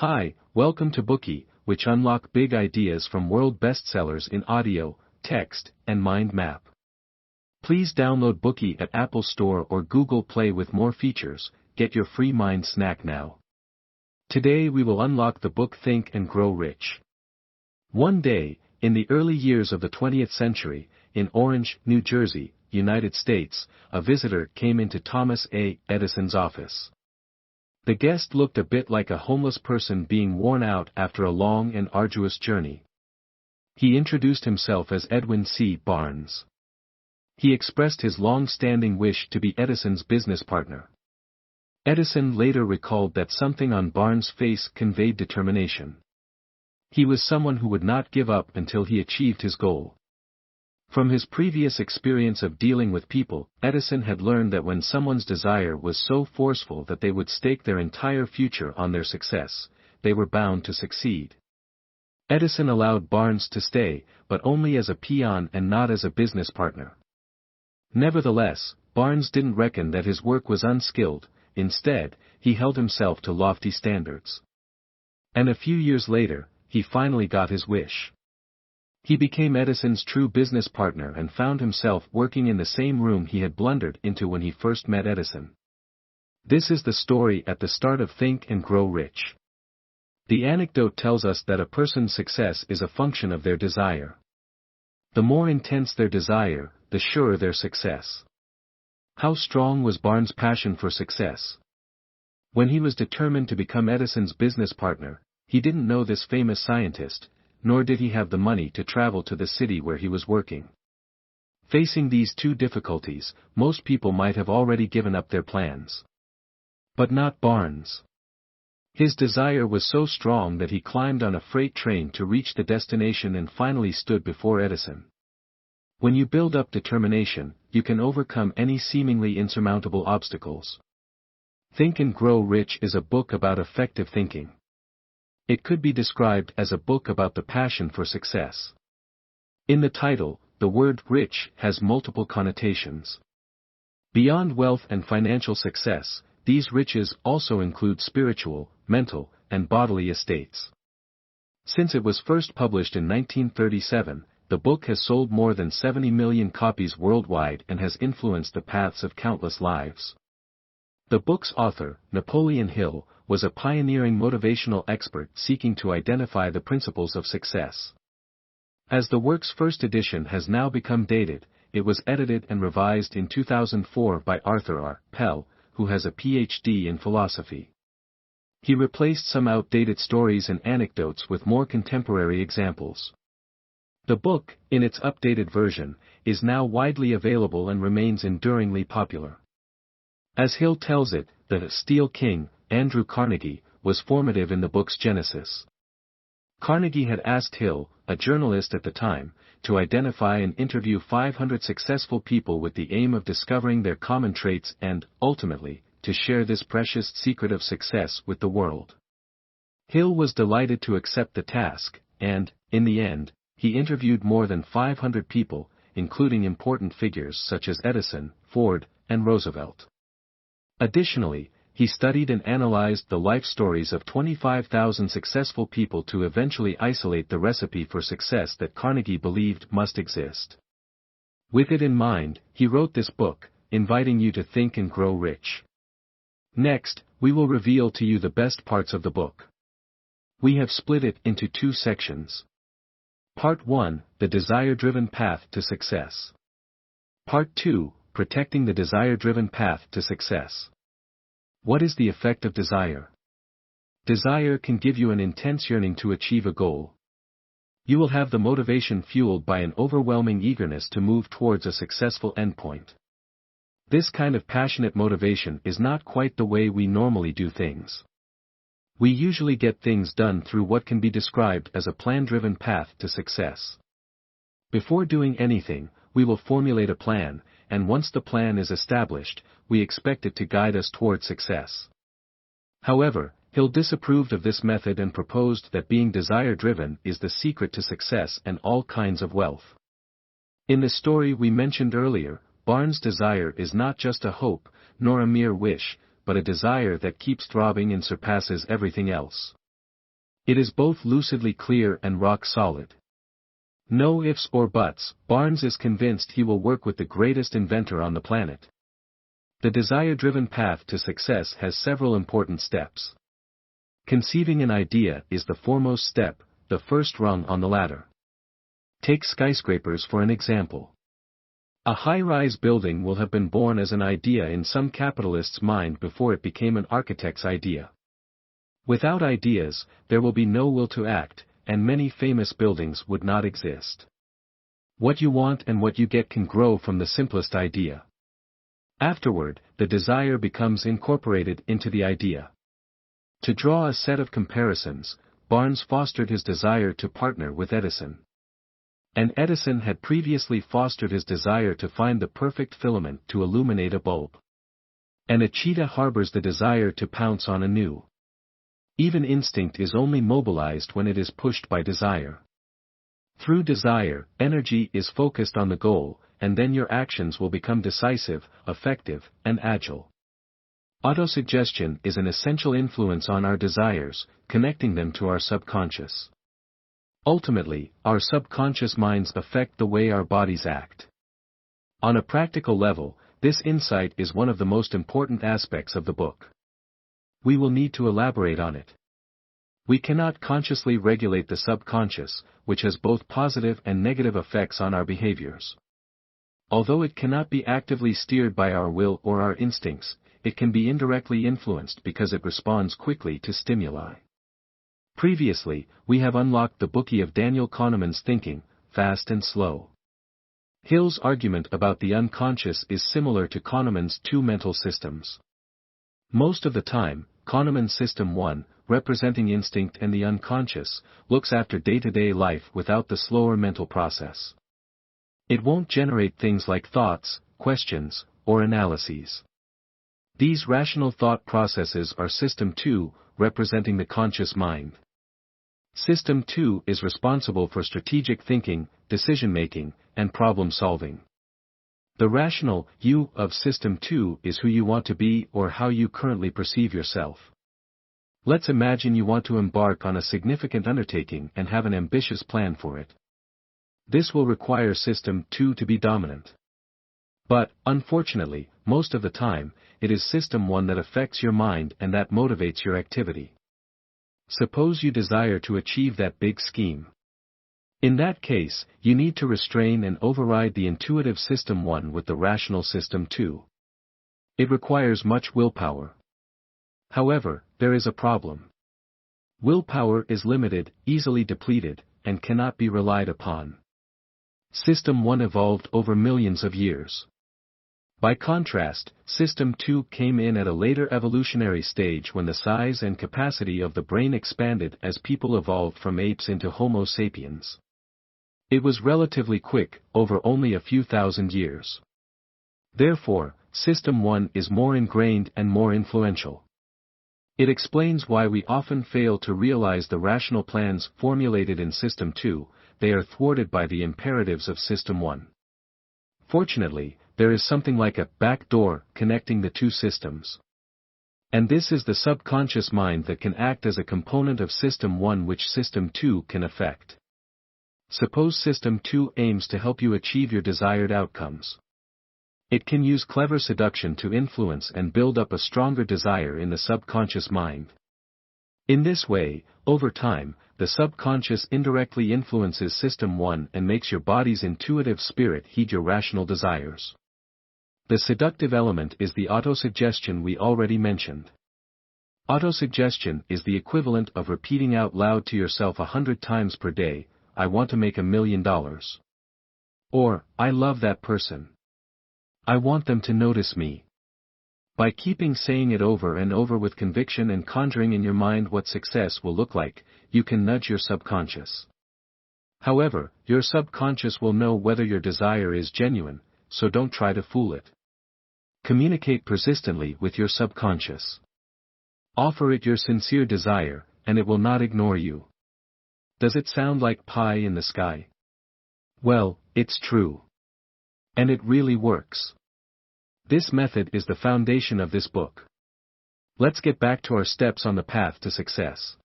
Hi, welcome to Bookey, which unlock big ideas from world bestsellers in audio, text, and mind map. Please download Bookey at Apple Store or Google Play with more features. Get your free mind snack now. Today we will unlock the book Think and Grow Rich. One day, in the early years of the 20th century, in Orange, New Jersey, United States, a visitor came into Thomas A. Edison's office. The guest looked a bit like a homeless person being worn out after a long and arduous journey. He introduced himself as Edwin C. Barnes. He expressed his long-standing wish to be Edison's business partner. Edison later recalled that something on Barnes' face conveyed determination. He was someone who would not give up until he achieved his goal. From his previous experience of dealing with people, Edison had learned that when someone's desire was so forceful that they would stake their entire future on their success, they were bound to succeed. Edison allowed Barnes to stay, but only as a peon and not as a business partner. Nevertheless, Barnes didn't reckon that his work was unskilled. Instead, he held himself to lofty standards. And a few years later, he finally got his wish. He became Edison's true business partner and found himself working in the same room he had blundered into when he first met Edison. This is the story at the start of Think and Grow Rich. The anecdote tells us that a person's success is a function of their desire. The more intense their desire, the surer their success. How strong was Barnes' passion for success? When he was determined to become Edison's business partner, he didn't know this famous scientist, nor did he have the money to travel to the city where he was working. Facing these two difficulties, most people might have already given up their plans. But not Barnes. His desire was so strong that he climbed on a freight train to reach the destination and finally stood before Edison. When you build up determination, you can overcome any seemingly insurmountable obstacles. Think and Grow Rich is a book about effective thinking. It could be described as a book about the passion for success. In the title, the word rich has multiple connotations. Beyond wealth and financial success, these riches also include spiritual, mental, and bodily estates. Since it was first published in 1937, the book has sold more than 70 million copies worldwide and has influenced the paths of countless lives. The book's author, Napoleon Hill, was a pioneering motivational expert seeking to identify the principles of success. As the work's first edition has now become dated, it was edited and revised in 2004 by Arthur R. Pell, who has a Ph.D. in philosophy. He replaced some outdated stories and anecdotes with more contemporary examples. The book, in its updated version, is now widely available and remains enduringly popular. As Hill tells it, the Steel King, Andrew Carnegie, was formative in the book's genesis. Carnegie had asked Hill, a journalist at the time, to identify and interview 500 successful people with the aim of discovering their common traits and, ultimately, to share this precious secret of success with the world. Hill was delighted to accept the task, and, in the end, he interviewed more than 500 people, including important figures such as Edison, Ford, and Roosevelt. Additionally, he studied and analyzed the life stories of 25,000 successful people to eventually isolate the recipe for success that Carnegie believed must exist. With it in mind, he wrote this book, inviting you to think and grow rich. Next, we will reveal to you the best parts of the book. We have split it into two sections. Part 1, The Desire-Driven Path to Success. Part 2, Protecting the Desire-Driven Path to Success. What is the effect of desire? Desire can give you an intense yearning to achieve a goal. You will have the motivation fueled by an overwhelming eagerness to move towards a successful endpoint. This kind of passionate motivation is not quite the way we normally do things. We usually get things done through what can be described as a plan-driven path to success. Before doing anything, we will formulate a plan, and once the plan is established, we expect it to guide us toward success. However, Hill disapproved of this method and proposed that being desire-driven is the secret to success and all kinds of wealth. In the story we mentioned earlier, Barnes' desire is not just a hope, nor a mere wish, but a desire that keeps throbbing and surpasses everything else. It is both lucidly clear and rock solid. No ifs or buts. Barnes is convinced he will work with the greatest inventor on the planet. The desire-driven path to success has several important steps. Conceiving an idea is the foremost step, the first rung on the ladder. Take skyscrapers for an example. A high-rise building will have been born as an idea in some capitalist's mind before it became an architect's idea. Without ideas, there will be no will to act, and many famous buildings would not exist. What you want and what you get can grow from the simplest idea. Afterward, the desire becomes incorporated into the idea. To draw a set of comparisons, Barnes fostered his desire to partner with Edison. And Edison had previously fostered his desire to find the perfect filament to illuminate a bulb. And a cheetah harbors the desire to pounce on a new. Even instinct is only mobilized when it is pushed by desire. Through desire, energy is focused on the goal, and then your actions will become decisive, effective, and agile. Autosuggestion is an essential influence on our desires, connecting them to our subconscious. Ultimately, our subconscious minds affect the way our bodies act. On a practical level, this insight is one of the most important aspects of the book. We will need to elaborate on it. We cannot consciously regulate the subconscious, which has both positive and negative effects on our behaviors. Although it cannot be actively steered by our will or our instincts, it can be indirectly influenced because it responds quickly to stimuli. Previously, we have unlocked the Bookey of Daniel Kahneman's thinking, fast and slow. Hill's argument about the unconscious is similar to Kahneman's two mental systems. Most of the time, Kahneman's System 1, representing instinct and the unconscious, looks after day-to-day life without the slower mental process. It won't generate things like thoughts, questions, or analyses. These rational thought processes are System 2, representing the conscious mind. System 2 is responsible for strategic thinking, decision-making, and problem-solving. The rational you of System 2 is who you want to be or how you currently perceive yourself. Let's imagine you want to embark on a significant undertaking and have an ambitious plan for it. This will require System 2 to be dominant. But, unfortunately, most of the time, it is System 1 that affects your mind and that motivates your activity. Suppose you desire to achieve that big scheme. In that case, you need to restrain and override the intuitive System 1 with the rational System 2. It requires much willpower. However, there is a problem. Willpower is limited, easily depleted, and cannot be relied upon. System 1 evolved over millions of years. By contrast, System 2 came in at a later evolutionary stage when the size and capacity of the brain expanded as people evolved from apes into Homo sapiens. It was relatively quick, over only a few thousand years. Therefore, System 1 is more ingrained and more influential. It explains why we often fail to realize the rational plans formulated in System 2, they are thwarted by the imperatives of System 1. Fortunately, there is something like a back door connecting the two systems. And this is the subconscious mind that can act as a component of System 1 which System 2 can affect. Suppose System 2 aims to help you achieve your desired outcomes. It can use clever seduction to influence and build up a stronger desire in the subconscious mind. In this way, over time, the subconscious indirectly influences System 1 and makes your body's intuitive spirit heed your rational desires. The seductive element is the autosuggestion we already mentioned. Autosuggestion is the equivalent of repeating out loud to yourself 100 times per day, I want to make $1 million. Or, I love that person. I want them to notice me. By keeping saying it over and over with conviction and conjuring in your mind what success will look like, you can nudge your subconscious. However, your subconscious will know whether your desire is genuine, so don't try to fool it. Communicate persistently with your subconscious. Offer it your sincere desire, and it will not ignore you. Does it sound like pie in the sky? Well, it's true. And it really works. This method is the foundation of this book. Let's get back to our steps on the path to success.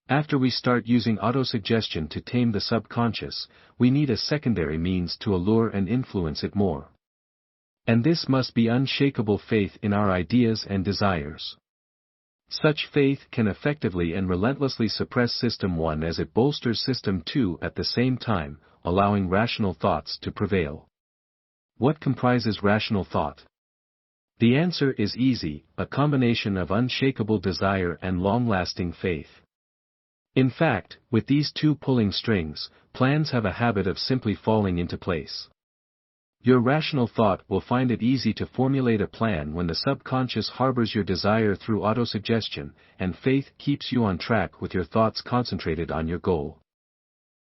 After we start using autosuggestion to tame the subconscious, we need a secondary means to allure and influence it more. And this must be unshakable faith in our ideas and desires. Such faith can effectively and relentlessly suppress System 1 as it bolsters System 2 at the same time, allowing rational thoughts to prevail. What comprises rational thought? The answer is easy, a combination of unshakable desire and long-lasting faith. In fact, with these two pulling strings, plans have a habit of simply falling into place. Your rational thought will find it easy to formulate a plan when the subconscious harbors your desire through autosuggestion, and faith keeps you on track with your thoughts concentrated on your goal.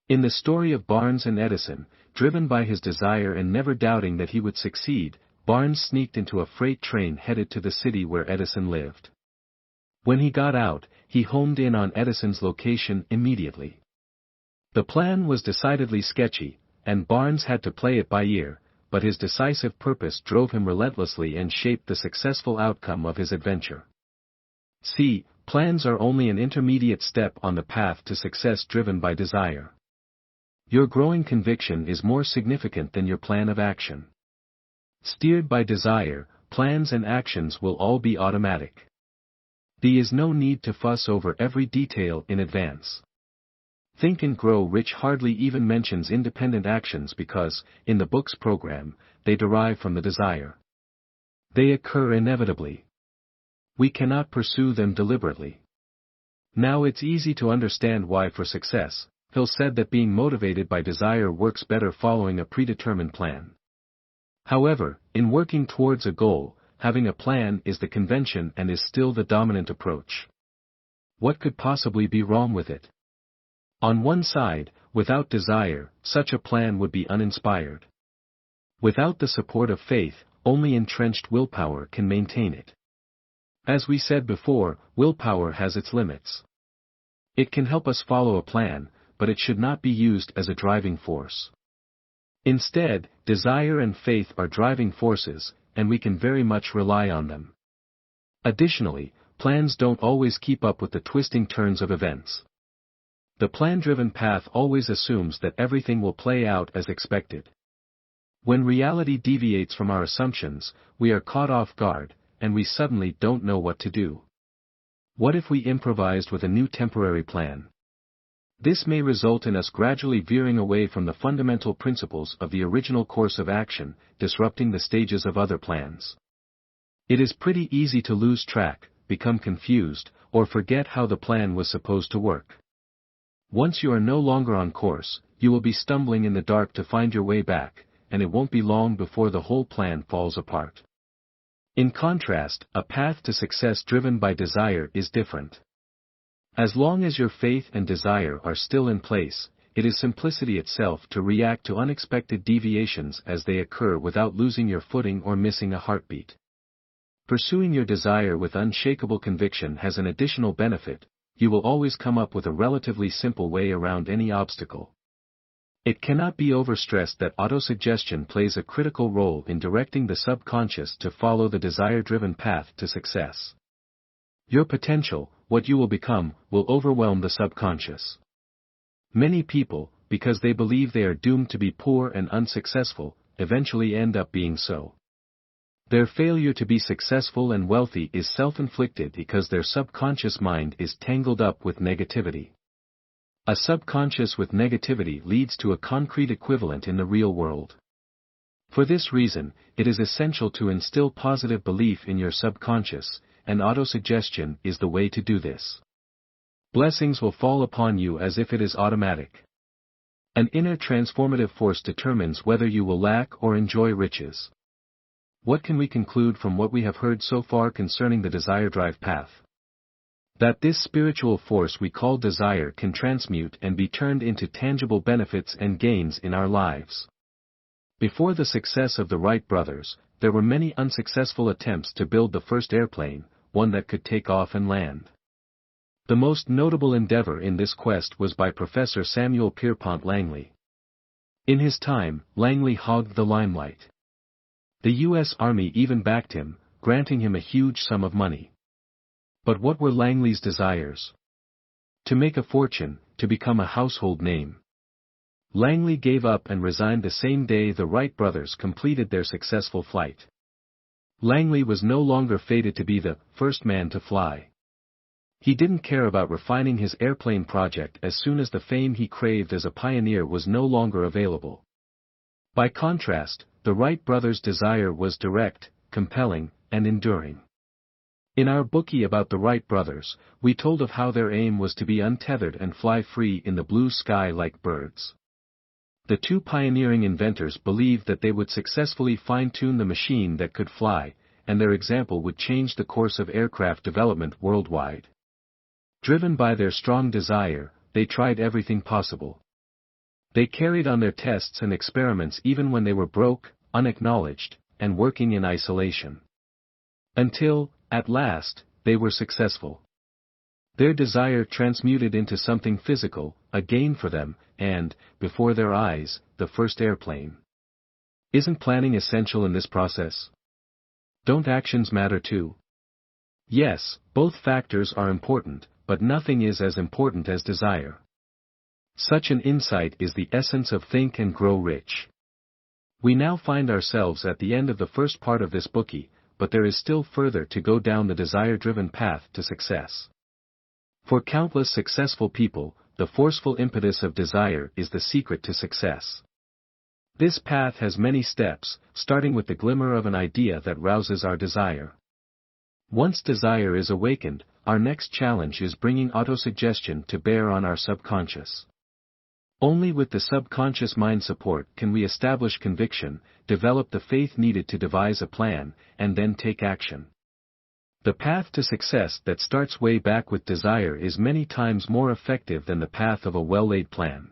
In the story of Barnes and Edison, driven by his desire and never doubting that he would succeed, Barnes sneaked into a freight train headed to the city where Edison lived. When he got out, he homed in on Edison's location immediately. The plan was decidedly sketchy, and Barnes had to play it by ear, but his decisive purpose drove him relentlessly and shaped the successful outcome of his adventure. See, plans are only an intermediate step on the path to success driven by desire. Your growing conviction is more significant than your plan of action. Steered by desire, plans and actions will all be automatic. There is no need to fuss over every detail in advance. Think and Grow Rich hardly even mentions independent actions because, in the book's program, they derive from the desire. They occur inevitably. We cannot pursue them deliberately. Now it's easy to understand why for success, Hill said that being motivated by desire works better following a predetermined plan. However, in working towards a goal, having a plan is the convention and is still the dominant approach. What could possibly be wrong with it? On one side, without desire, such a plan would be uninspired. Without the support of faith, only entrenched willpower can maintain it. As we said before, willpower has its limits. It can help us follow a plan, but it should not be used as a driving force. Instead, desire and faith are driving forces, and we can very much rely on them. Additionally, plans don't always keep up with the twisting turns of events. The plan-driven path always assumes that everything will play out as expected. When reality deviates from our assumptions, we are caught off guard, and we suddenly don't know what to do. What if we improvised with a new temporary plan? This may result in us gradually veering away from the fundamental principles of the original course of action, disrupting the stages of other plans. It is pretty easy to lose track, become confused, or forget how the plan was supposed to work. Once you are no longer on course, you will be stumbling in the dark to find your way back, and it won't be long before the whole plan falls apart. In contrast, a path to success driven by desire is different. As long as your faith and desire are still in place, it is simplicity itself to react to unexpected deviations as they occur without losing your footing or missing a heartbeat. Pursuing your desire with unshakable conviction has an additional benefit: you will always come up with a relatively simple way around any obstacle. It cannot be overstressed that autosuggestion plays a critical role in directing the subconscious to follow the desire-driven path to success. Your potential, what you will become, will overwhelm the subconscious. Many people, because they believe they are doomed to be poor and unsuccessful, eventually end up being so. Their failure to be successful and wealthy is self-inflicted because their subconscious mind is tangled up with negativity. A subconscious with negativity leads to a concrete equivalent in the real world. For this reason, it is essential to instill positive belief in your subconscious, and autosuggestion is the way to do this. Blessings will fall upon you as if it is automatic. An inner transformative force determines whether you will lack or enjoy riches. What can we conclude from what we have heard so far concerning the desire drive path? That this spiritual force we call desire can transmute and be turned into tangible benefits and gains in our lives. Before the success of the Wright brothers, there were many unsuccessful attempts to build the first airplane, one that could take off and land. The most notable endeavor in this quest was by Professor Samuel Pierpont Langley. In his time, Langley hogged the limelight. The U.S. Army even backed him, granting him a huge sum of money. But what were Langley's desires? To make a fortune, to become a household name. Langley gave up and resigned the same day the Wright brothers completed their successful flight. Langley was no longer fated to be the first man to fly. He didn't care about refining his airplane project as soon as the fame he craved as a pioneer was no longer available. By contrast, the Wright brothers' desire was direct, compelling, and enduring. In our Bookey about the Wright brothers, we told of how their aim was to be untethered and fly free in the blue sky like birds. The two pioneering inventors believed that they would successfully fine-tune the machine that could fly, and their example would change the course of aircraft development worldwide. Driven by their strong desire, they tried everything possible. They carried on their tests and experiments even when they were broke, unacknowledged, and working in isolation. Until, at last, they were successful. Their desire transmuted into something physical, a gain for them, and, before their eyes, the first airplane. Isn't planning essential in this process? Don't actions matter too? Yes, both factors are important, but nothing is as important as desire. Such an insight is the essence of Think and Grow Rich. We now find ourselves at the end of the first part of this Bookey, but there is still further to go down the desire-driven path to success. For countless successful people, the forceful impetus of desire is the secret to success. This path has many steps, starting with the glimmer of an idea that rouses our desire. Once desire is awakened, our next challenge is bringing autosuggestion to bear on our subconscious. Only with the subconscious mind support can we establish conviction, develop the faith needed to devise a plan, and then take action. The path to success that starts way back with desire is many times more effective than the path of a well-laid plan.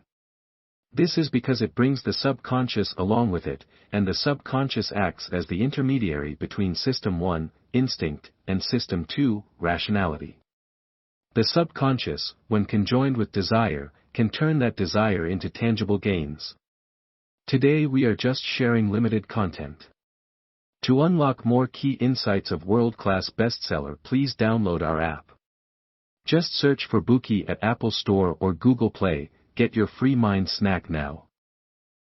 This is because it brings the subconscious along with it, and the subconscious acts as the intermediary between System 1, instinct, and System 2, rationality. The subconscious, when conjoined with desire, can turn that desire into tangible gains. Today we are just sharing limited content. To unlock more key insights of world-class bestseller, please download our app. Just search for Bookey at Apple Store or Google Play. Get your free mind snack now.